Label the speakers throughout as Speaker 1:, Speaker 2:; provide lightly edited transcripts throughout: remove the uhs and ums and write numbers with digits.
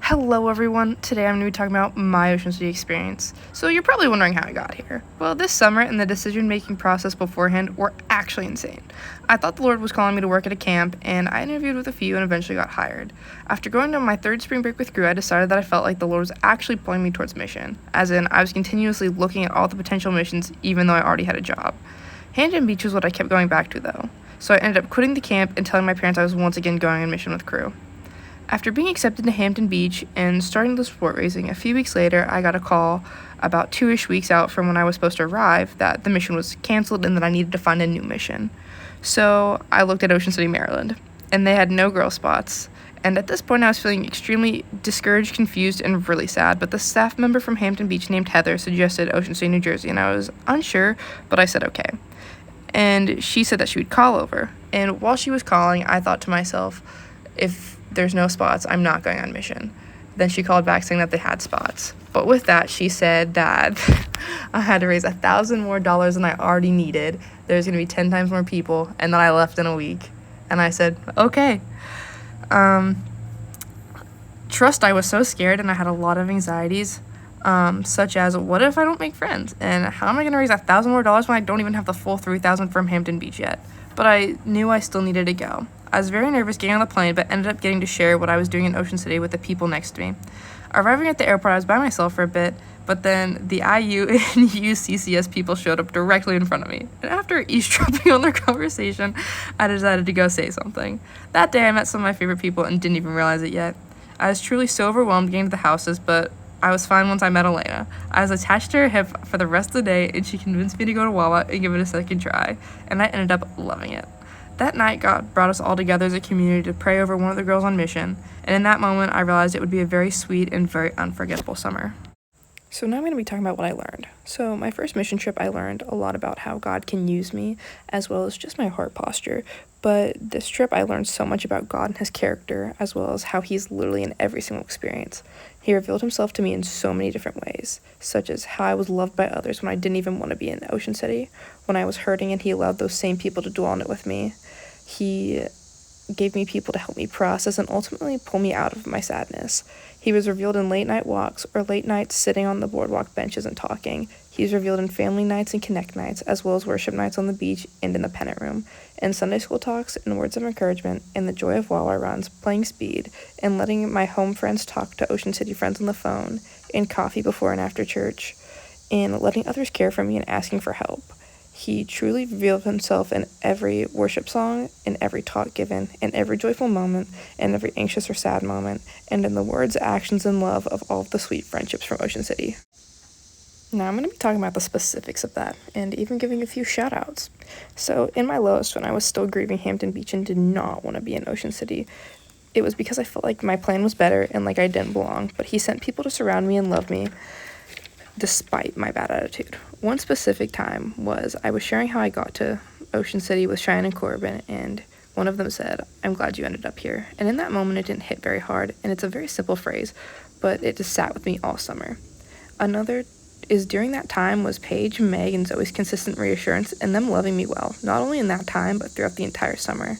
Speaker 1: Hello everyone, today I'm going to be talking about my Ocean City experience. So you're probably wondering how I got here. Well, this summer and the decision-making process beforehand were actually insane. I thought the Lord was calling me to work at a camp, and I interviewed with a few and eventually got hired. After going to my third spring break with Crew, I decided that I felt like the Lord was actually pulling me towards mission, as in I was continuously looking at all the potential missions even though I already had a job. Hampton Beach was what I kept going back to though, so I ended up quitting the camp and telling my parents I was once again going on mission with Crew. After being accepted to Hampton Beach and starting the sport racing, a few weeks later, I got a call about 2-ish weeks out from when I was supposed to arrive that the mission was canceled and that I needed to find a new mission. So I looked at Ocean City, Maryland, and they had no girl spots. And at this point, I was feeling extremely discouraged, confused, and really sad. But the staff member from Hampton Beach named Heather suggested Ocean City, New Jersey, and I was unsure, but I said okay. And she said that she would call over. And while she was calling, I thought to myself, if there's no spots, I'm not going on mission. Then she called back saying that they had spots. But with that, she said that I had to raise $1,000 more than I already needed. There's going to be 10 times more people, and that I left in a week. And I said, okay. Trust, I was so scared and I had a lot of anxieties, such as what if I don't make friends? And how am I going to raise $1,000 more when I don't even have the full $3,000 from Hampton Beach yet? But I knew I still needed to go. I was very nervous getting on the plane, but ended up getting to share what I was doing in Ocean City with the people next to me. Arriving at the airport, I was by myself for a bit, but then the IU and UCCS people showed up directly in front of me. And after eavesdropping on their conversation, I decided to go say something. That day, I met some of my favorite people and didn't even realize it yet. I was truly so overwhelmed getting to the houses, but I was fine once I met Elena. I was attached to her hip for the rest of the day, and she convinced me to go to Wawa and give it a second try, and I ended up loving it. That night, God brought us all together as a community to pray over one of the girls on mission, and in that moment, I realized it would be a very sweet and very unforgettable summer. So now I'm going to be talking about what I learned. So my first mission trip, I learned a lot about how God can use me, as well as just my heart posture. But this trip, I learned so much about God and his character, as well as how he's literally in every single experience. He revealed himself to me in so many different ways, such as how I was loved by others when I didn't even want to be in Ocean City, when I was hurting and he allowed those same people to dwell on it with me. He gave me people to help me process and ultimately pull me out of my sadness. He was revealed in late night walks or late nights sitting on the boardwalk benches and talking. He's revealed in family nights and connect nights, as well as worship nights on the beach and in the pennant room, in Sunday school talks and words of encouragement, in the joy of Wawa runs, playing speed, and letting my home friends talk to Ocean City friends on the phone, in coffee before and after church, in letting others care for me and asking for help. He truly revealed himself in every worship song, in every talk given, in every joyful moment, in every anxious or sad moment, and in the words, actions, and love of all of the sweet friendships from Ocean City. Now I'm going to be talking about the specifics of that, and even giving a few shout-outs. So, in my lowest, when I was still grieving Hampton Beach and did not want to be in Ocean City, it was because I felt like my plan was better and like I didn't belong, but he sent people to surround me and love me, despite my bad attitude. One specific time was I was sharing how I got to Ocean City with Cheyenne and Corbin, and one of them said, "I'm glad you ended up here." And in that moment, it didn't hit very hard, and it's a very simple phrase, but it just sat with me all summer. Another is during that time was Paige, Meg, and Zoe's consistent reassurance and them loving me well, not only in that time, but throughout the entire summer.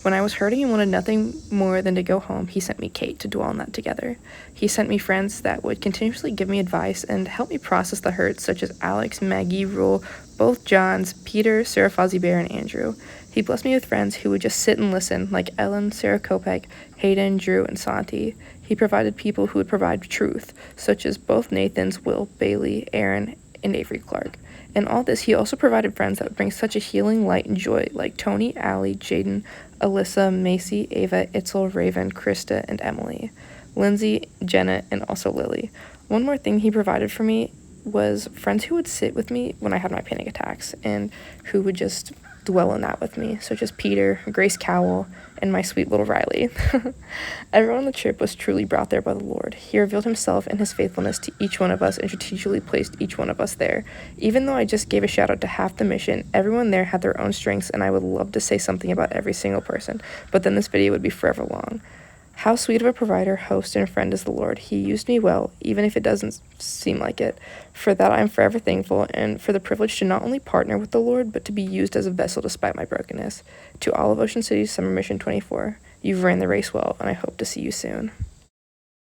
Speaker 1: When I was hurting and wanted nothing more than to go home, he sent me Kate to dwell on that together. He sent me friends that would continuously give me advice and help me process the hurt, such as Alex, Maggie, Rule, both Johns, Peter, Sarah Fozzie Bear, and Andrew. He blessed me with friends who would just sit and listen, like Ellen, Sarah Kopek, Hayden, Drew, and Santi. He provided people who would provide truth, such as both Nathans, Will, Bailey, Aaron, and Avery Clark. In all this, he also provided friends that would bring such a healing light and joy, like Tony, Allie, Jaden, Alyssa, Macy, Ava, Itzel, Raven, Krista, and Emily, Lindsay, Jenna, and also Lily. One more thing he provided for me was friends who would sit with me when I had my panic attacks and who would just dwell in that with me, such as Peter, Grace Cowell, and my sweet little Riley. Everyone on the trip was truly brought there by the Lord. He revealed himself and his faithfulness to each one of us and strategically placed each one of us there. Even though I just gave a shout out to half the mission, everyone there had their own strengths, and I would love to say something about every single person, but then this video would be forever long. How sweet of a provider, host, and friend is the Lord. He used me well, even if it doesn't seem like it. For that I am forever thankful, and for the privilege to not only partner with the Lord, but to be used as a vessel despite my brokenness. To all of Ocean City's Summer Mission 24, you've ran the race well, and I hope to see you soon.